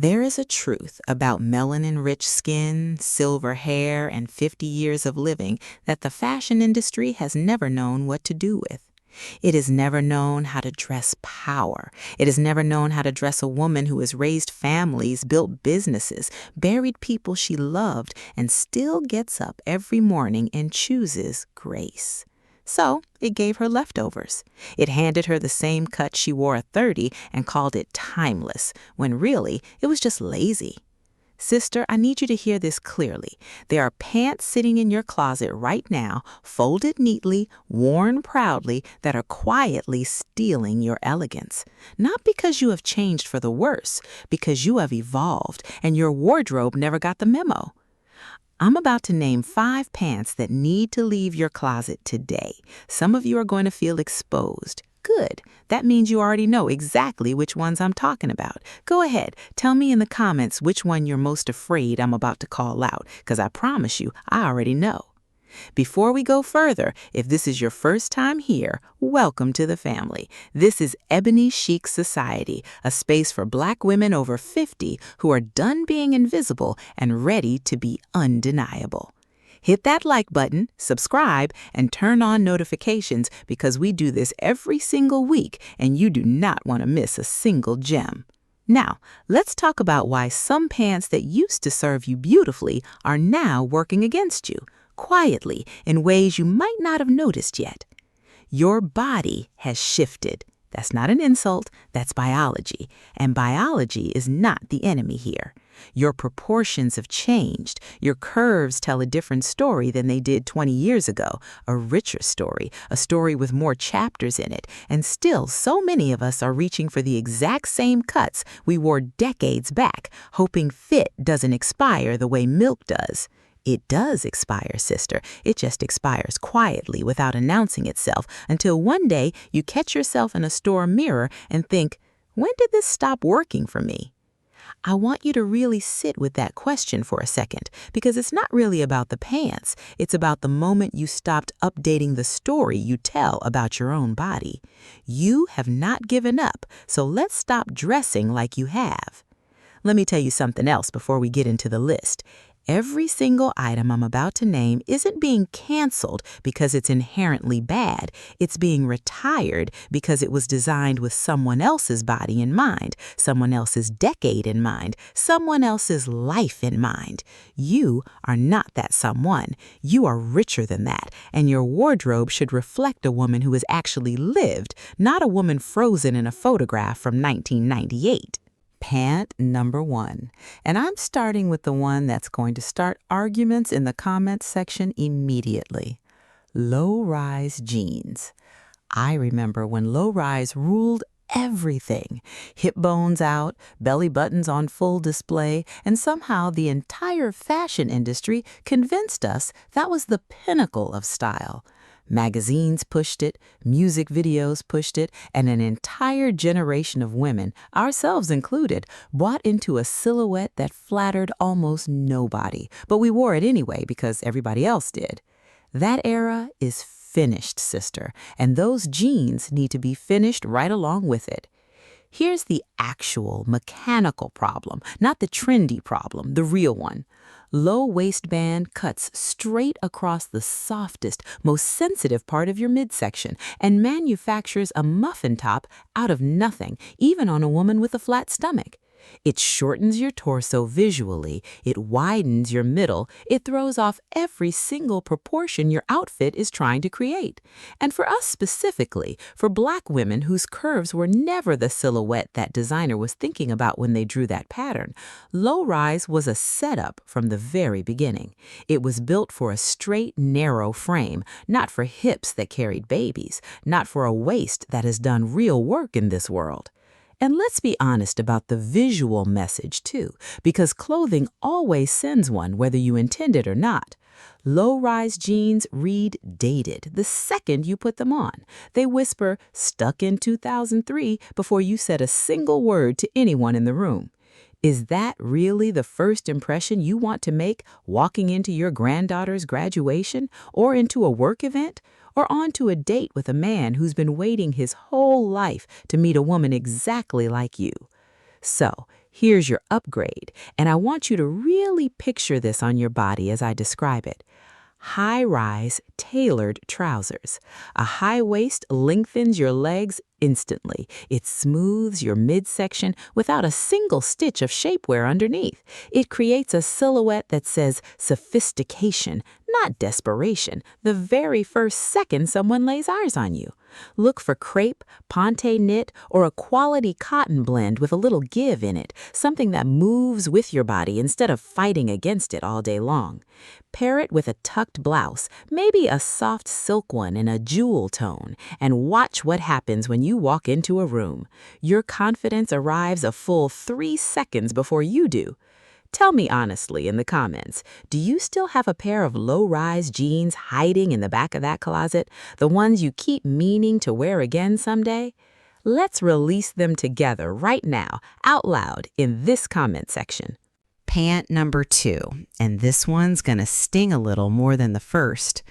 There is a truth about melanin-rich skin, silver hair, and 50 years of living that the fashion industry has never known what to do with. It has never known how to dress power. It has never known how to dress a woman who has raised families, built businesses, buried people she loved, and still gets up every morning and chooses grace. So it gave her leftovers. It handed her the same cut she wore at 30 and called it timeless, when really it was just lazy. Sister, I need you to hear this clearly. There are pants sitting in your closet right now, folded neatly, worn proudly, that are quietly stealing your elegance. Not because you have changed for the worse, because you have evolved and your wardrobe never got the memo. I'm about to name 5 pants that need to leave your closet today. Some of you are going to feel exposed. Good. That means you already know exactly which ones I'm talking about. Go ahead. Tell me in the comments which one you're most afraid I'm about to call out, because I promise you, I already know. Before we go further, if this is your first time here, welcome to the family. This is Ebony Chic Society, a space for Black women over 50 who are done being invisible and ready to be undeniable. Hit that like button, subscribe, and turn on notifications because we do this every single week and you do not want to miss a single gem. Now, let's talk about why some pants that used to serve you beautifully are now working against you, quietly, in ways you might not have noticed yet. Your body has shifted. That's not an insult, that's biology. And biology is not the enemy here. Your proportions have changed. Your curves tell a different story than they did 20 years ago, a richer story, a story with more chapters in it. And still, so many of us are reaching for the exact same cuts we wore decades back, hoping fit doesn't expire the way milk does. It does expire, sister. It just expires quietly without announcing itself until one day you catch yourself in a store mirror and think, when did this stop working for me? I want you to really sit with that question for a second, because it's not really about the pants. It's about the moment you stopped updating the story you tell about your own body. You have not given up, so let's stop dressing like you have. Let me tell you something else before we get into the list. Every single item I'm about to name isn't being canceled because it's inherently bad. It's being retired because it was designed with someone else's body in mind, someone else's decade in mind, someone else's life in mind. You are not that someone. You are richer than that, and your wardrobe should reflect a woman who has actually lived, not a woman frozen in a photograph from 1998. Pant number 1. And I'm starting with the one that's going to start arguments in the comments section immediately. Low-rise jeans. I remember when low-rise ruled everything. Hip bones out, belly buttons on full display, and somehow the entire fashion industry convinced us that was the pinnacle of style. Magazines pushed it, music videos pushed it, and an entire generation of women, ourselves included, bought into a silhouette that flattered almost nobody. But we wore it anyway because everybody else did. That era is finished, sister, and those jeans need to be finished right along with it. Here's the actual mechanical problem, not the trendy problem, the real one. Low waistband cuts straight across the softest, most sensitive part of your midsection and manufactures a muffin top out of nothing, even on a woman with a flat stomach. It shortens your torso visually, it widens your middle, it throws off every single proportion your outfit is trying to create. And for us specifically, for Black women whose curves were never the silhouette that designer was thinking about when they drew that pattern, low-rise was a setup from the very beginning. It was built for a straight, narrow frame, not for hips that carried babies, not for a waist that has done real work in this world. And let's be honest about the visual message, too, because clothing always sends one, whether you intend it or not. Low-rise jeans read dated the second you put them on. They whisper, "Stuck in 2003," before you said a single word to anyone in the room. Is that really the first impression you want to make walking into your granddaughter's graduation, or into a work event, or onto a date with a man who's been waiting his whole life to meet a woman exactly like you? So, Here's your upgrade, and I want you to really picture this on your body as I describe it. High-rise, tailored trousers. A high waist lengthens your legs instantly. It smooths your midsection without a single stitch of shapewear underneath. It creates a silhouette that says sophistication, not desperation, the very first second someone lays eyes on you. Look for crepe, ponte knit, or a quality cotton blend with a little give in it, something that moves with your body instead of fighting against it all day long. Pair it with a tucked blouse, maybe a soft silk one in a jewel tone, and watch what happens when you walk into a room. Your confidence arrives a full 3 seconds before you do. Tell me honestly in the comments, do you still have a pair of low-rise jeans hiding in the back of that closet, the ones you keep meaning to wear again someday? Let's release them together right now, out loud, in this comment section. Pant number 2, and this one's gonna sting a little more than the first.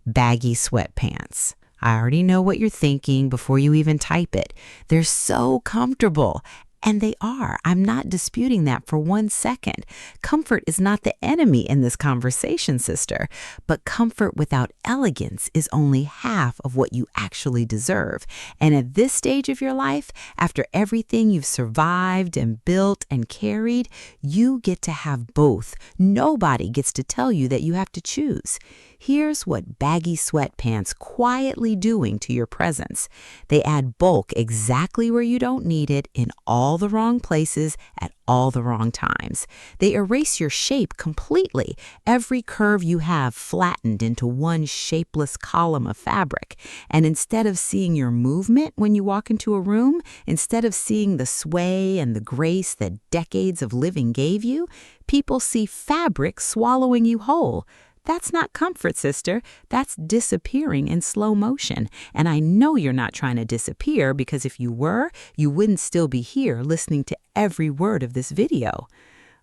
Baggy sweatpants. I already know what you're thinking before you even type it. They're so comfortable. And they are. I'm not disputing that for 1 second. Comfort is not the enemy in this conversation, sister. But comfort without elegance is only half of what you actually deserve. And at this stage of your life, after everything you've survived and built and carried, you get to have both. Nobody gets to tell you that you have to choose. Here's what baggy sweatpants quietly doing to your presence. They add bulk exactly where you don't need it in all the wrong places at all the wrong times. They erase your shape completely, every curve you have flattened into one shapeless column of fabric. And instead of seeing your movement when you walk into a room, instead of seeing the sway and the grace that decades of living gave you, people see fabric swallowing you whole. That's not comfort, sister. That's disappearing in slow motion. And I know you're not trying to disappear, because if you were, you wouldn't still be here listening to every word of this video.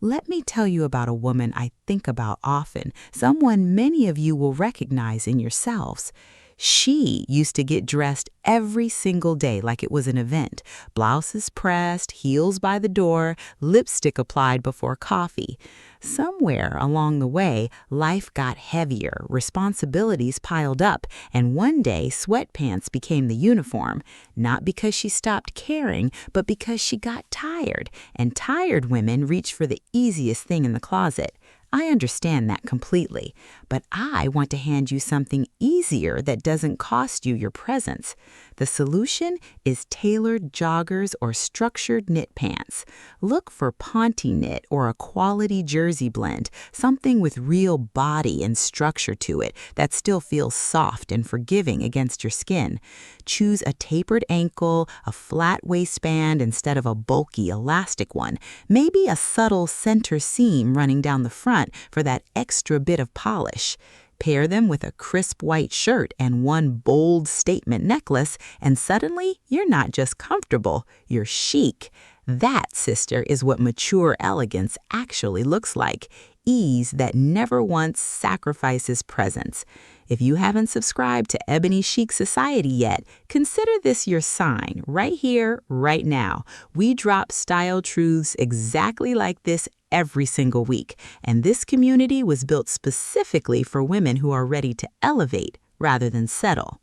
Let me tell you about a woman I think about often, someone many of you will recognize in yourselves. She used to get dressed every single day like it was an event. Blouses pressed, heels by the door, lipstick applied before coffee. Somewhere along the way, life got heavier, responsibilities piled up, and one day sweatpants became the uniform. Not because she stopped caring, but because she got tired, and tired women reach for the easiest thing in the closet. I understand that completely, but I want to hand you something easier that doesn't cost you your presence. The solution is tailored joggers or structured knit pants. Look for ponte knit or a quality jersey blend, something with real body and structure to it that still feels soft and forgiving against your skin. Choose a tapered ankle, a flat waistband instead of a bulky elastic one, maybe a subtle center seam running down the front for that extra bit of polish. Pair them with a crisp white shirt and one bold statement necklace, and suddenly you're not just comfortable, you're chic. That, sister, is what mature elegance actually looks like. Ease that never once sacrifices presence. If you haven't subscribed to Ebony Chic Society yet, consider this your sign right here, right now. We drop style truths exactly like this every single week, and this community was built specifically for women who are ready to elevate rather than settle.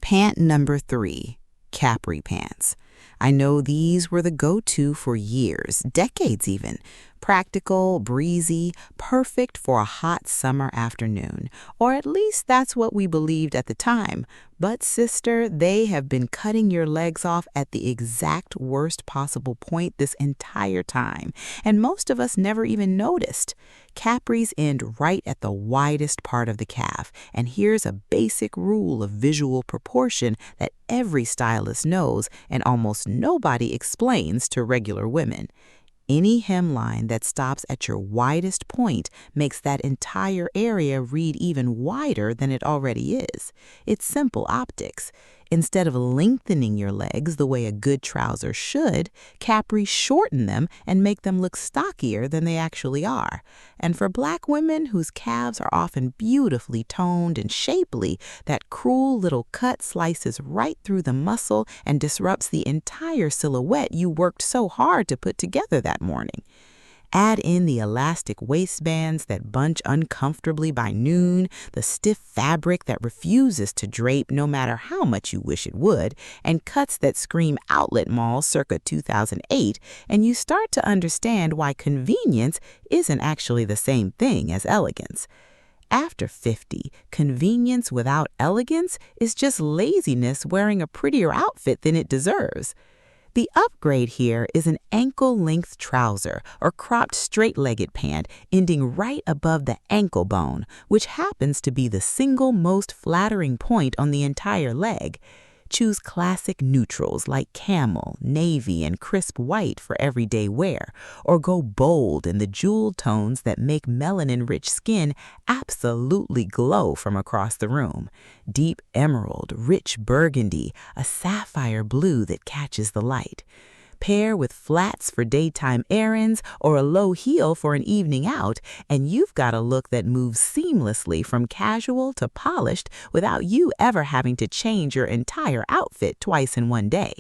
Pant number 3, capri pants. I know these were the go-to for years, decades even. Practical, breezy, perfect for a hot summer afternoon. Or at least that's what we believed at the time. But sister, they have been cutting your legs off at the exact worst possible point this entire time. And most of us never even noticed. Capris end right at the widest part of the calf. And here's a basic rule of visual proportion that every stylist knows and almost nobody explains to regular women. Any hemline that stops at your widest point makes that entire area read even wider than it already is. It's simple optics. Instead of lengthening your legs the way a good trouser should, capri shorten them and make them look stockier than they actually are. And for Black women whose calves are often beautifully toned and shapely, that cruel little cut slices right through the muscle and disrupts the entire silhouette you worked so hard to put together that morning. Add in the elastic waistbands that bunch uncomfortably by noon, the stiff fabric that refuses to drape no matter how much you wish it would, and cuts that scream outlet mall circa 2008, and you start to understand why convenience isn't actually the same thing as elegance. After 50, convenience without elegance is just laziness wearing a prettier outfit than it deserves. The upgrade here is an ankle-length trouser or cropped straight-legged pant ending right above the ankle bone, which happens to be the single most flattering point on the entire leg. Choose classic neutrals like camel, navy, and crisp white for everyday wear, or go bold in the jeweled tones that make melanin-rich skin absolutely glow from across the room. Deep emerald, rich burgundy, a sapphire blue that catches the light. Pair with flats for daytime errands or a low heel for an evening out, and you've got a look that moves seamlessly from casual to polished without you ever having to change your entire outfit twice in one day.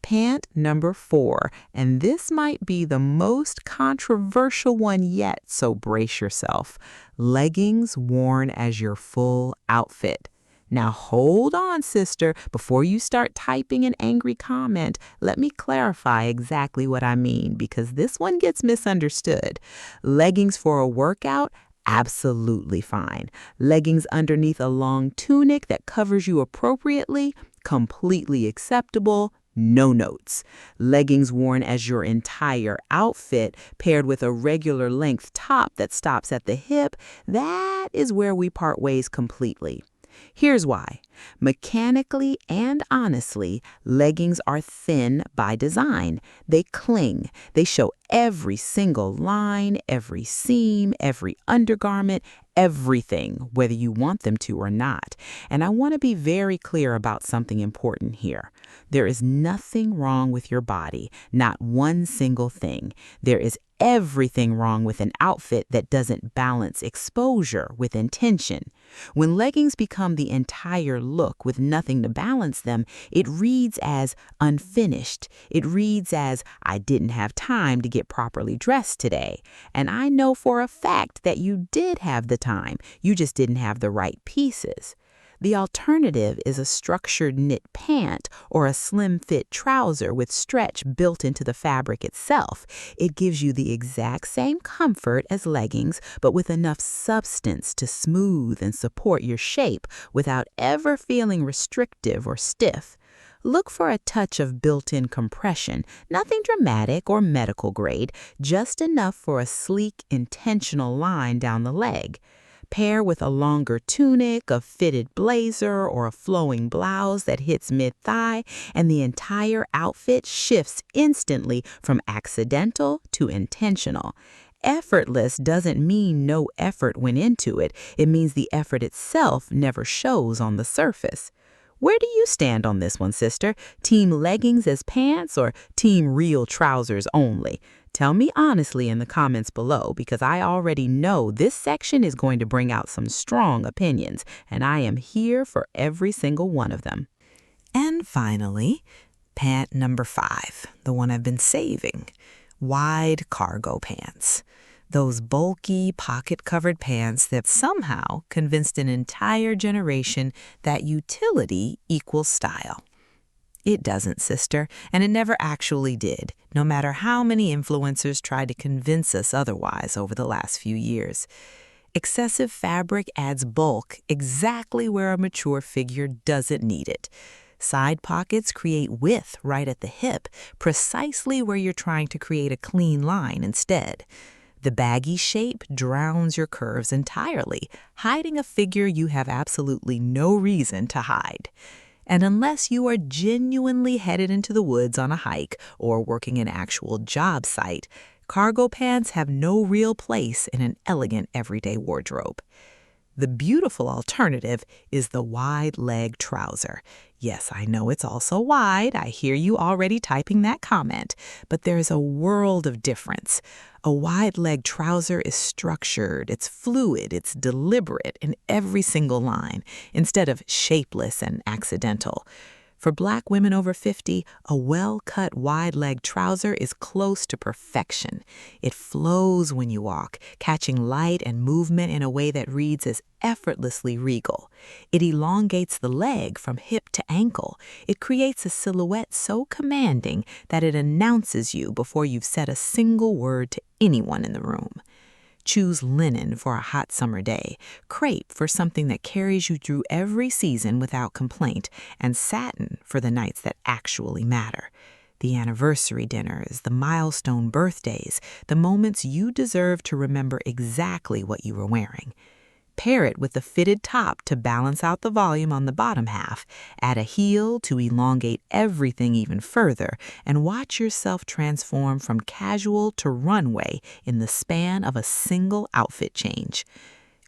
Pant number 4, and this might be the most controversial one yet, so brace yourself. Leggings worn as your full outfit. Now hold on, sister. Before you start typing an angry comment, let me clarify exactly what I mean, because this one gets misunderstood. Leggings for a workout? Absolutely fine. Leggings underneath a long tunic that covers you appropriately? Completely acceptable. No notes. Leggings worn as your entire outfit, paired with a regular length top that stops at the hip, that is where we part ways completely. Here's why. Mechanically and honestly, leggings are thin by design. They cling. They show every single line, every seam, every undergarment, everything, whether you want them to or not. And I want to be very clear about something important here. There is nothing wrong with your body, not one single thing. There is everything wrong with an outfit that doesn't balance exposure with intention. When leggings become the entire look with nothing to balance them, it reads as unfinished. It reads as, I didn't have time to get properly dressed today. And I know for a fact that you did have the time. You just didn't have the right pieces. The alternative is a structured knit pant or a slim fit trouser with stretch built into the fabric itself. It gives you the exact same comfort as leggings, but with enough substance to smooth and support your shape without ever feeling restrictive or stiff. Look for a touch of built-in compression, nothing dramatic or medical grade, just enough for a sleek, intentional line down the leg. Pair with a longer tunic, a fitted blazer, or a flowing blouse that hits mid-thigh, and the entire outfit shifts instantly from accidental to intentional. Effortless doesn't mean no effort went into it. It means the effort itself never shows on the surface. Where do you stand on this one, sister? Team leggings as pants or team real trousers only? Tell me honestly in the comments below, because I already know this section is going to bring out some strong opinions, and I am here for every single one of them. And finally, pant number 5, the one I've been saving. Wide cargo pants. Those bulky, pocket-covered pants that somehow convinced an entire generation that utility equals style. It doesn't, sister, and it never actually did, no matter how many influencers tried to convince us otherwise over the last few years. Excessive fabric adds bulk exactly where a mature figure doesn't need it. Side pockets create width right at the hip, precisely where you're trying to create a clean line instead. The baggy shape drowns your curves entirely, hiding a figure you have absolutely no reason to hide. And unless you are genuinely headed into the woods on a hike or working an actual job site, cargo pants have no real place in an elegant everyday wardrobe. The beautiful alternative is the wide leg trouser. Yes, I know it's also wide. I hear you already typing that comment. But there's a world of difference. A wide leg trouser is structured, it's fluid, it's deliberate in every single line, instead of shapeless and accidental. For Black women over 50, a well-cut wide-leg trouser is close to perfection. It flows when you walk, catching light and movement in a way that reads as effortlessly regal. It elongates the leg from hip to ankle. It creates a silhouette so commanding that it announces you before you've said a single word to anyone in the room. Choose linen for a hot summer day, crepe for something that carries you through every season without complaint, and satin for the nights that actually matter. The anniversary dinners, the milestone birthdays, the moments you deserve to remember exactly what you were wearing. Pair it with a fitted top to balance out the volume on the bottom half, add a heel to elongate everything even further, and watch yourself transform from casual to runway in the span of a single outfit change.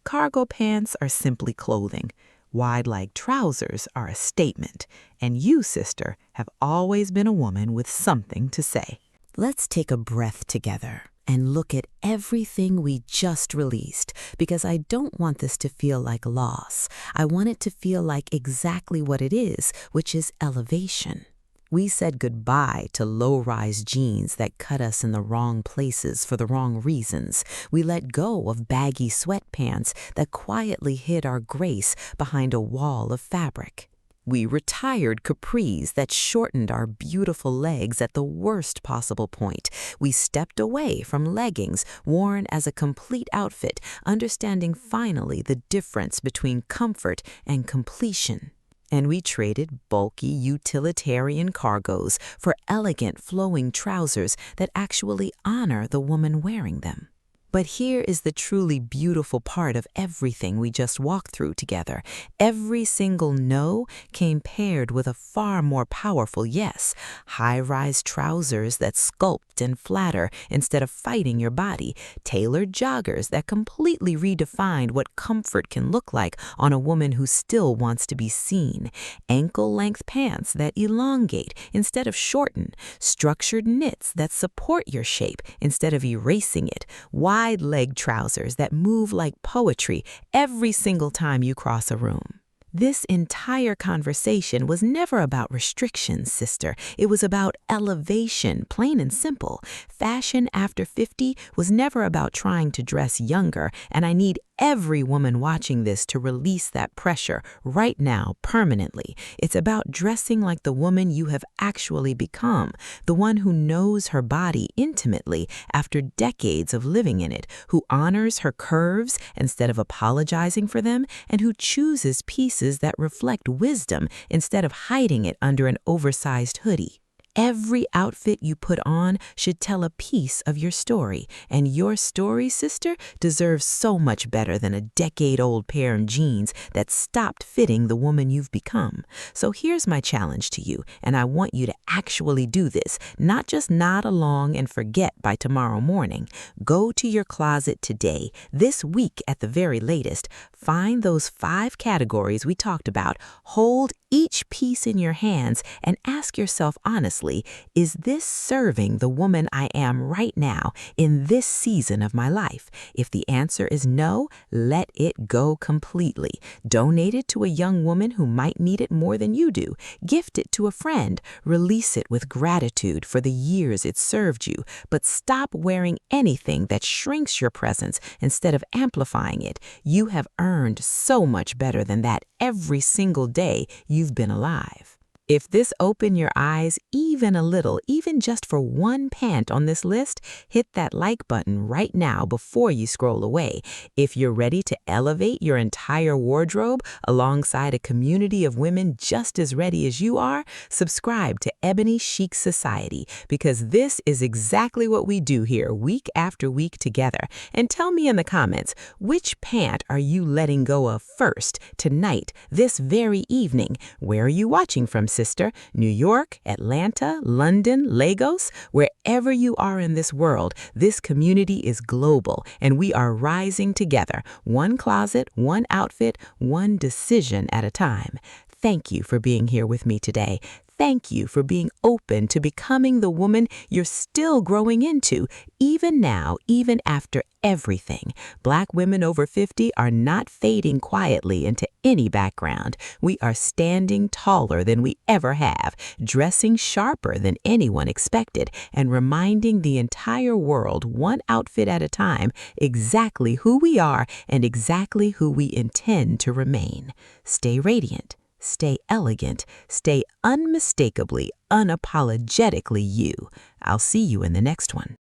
Cargo pants are simply clothing. Wide-leg trousers are a statement. And you, sister, have always been a woman with something to say. Let's take a breath together and look at everything we just released, because I don't want this to feel like loss. I want it to feel like exactly what it is, which is elevation. We said goodbye to low-rise jeans that cut us in the wrong places for the wrong reasons. We let go of baggy sweatpants that quietly hid our grace behind a wall of fabric. We retired capris that shortened our beautiful legs at the worst possible point. We stepped away from leggings worn as a complete outfit, understanding finally the difference between comfort and completion. And we traded bulky utilitarian cargos for elegant flowing trousers that actually honor the woman wearing them. But here is the truly beautiful part of everything we just walked through together. Every single no came paired with a far more powerful yes. High-rise trousers that sculpt and flatter instead of fighting your body. Tailored joggers that completely redefined what comfort can look like on a woman who still wants to be seen. Ankle-length pants that elongate instead of shorten. Structured knits that support your shape instead of erasing it. Wide-leg trousers that move like poetry every single time you cross a room. This entire conversation was never about restrictions, sister. It was about elevation, plain and simple. Fashion after 50 was never about trying to dress younger, and I need every woman watching this to release that pressure right now, permanently. It's about dressing like the woman you have actually become, the one who knows her body intimately after decades of living in it, who honors her curves instead of apologizing for them, and who chooses pieces that reflect wisdom instead of hiding it under an oversized hoodie. Every outfit you put on should tell a piece of your story, and your story, sister, deserves so much better than a decade-old pair of jeans that stopped fitting the woman you've become. So here's my challenge to you, and I want you to actually do this, not just nod along and forget by tomorrow morning. Go to your closet today, this week at the very latest. Find those 5 categories we talked about, hold each piece in your hands, and ask yourself honestly, is this serving the woman I am right now in this season of my life? If the answer is no, let it go completely. Donate it to a young woman who might need it more than you do. Gift it to a friend. Release it with gratitude for the years it served you. But stop wearing anything that shrinks your presence instead of amplifying it. You have earned so much better than that every single day you've been alive. If this opened your eyes even a little, even just for one pant on this list, hit that like button right now before you scroll away. If you're ready to elevate your entire wardrobe alongside a community of women just as ready as you are, subscribe to Ebony Chic Society, because this is exactly what we do here week after week together. And tell me in the comments, which pant are you letting go of first, tonight, this very evening? Where are you watching from, sister? New York, Atlanta, London, Lagos? Wherever you are in this world, this community is global, and we are rising together, one closet, one outfit, one decision at a time. Thank you for being here with me today. Thank you for being open to becoming the woman you're still growing into, even now, even after everything. Black women over 50 are not fading quietly into any background. We are standing taller than we ever have, dressing sharper than anyone expected, and reminding the entire world, one outfit at a time, exactly who we are and exactly who we intend to remain. Stay radiant. Stay elegant, stay unmistakably, unapologetically you. I'll see you in the next one.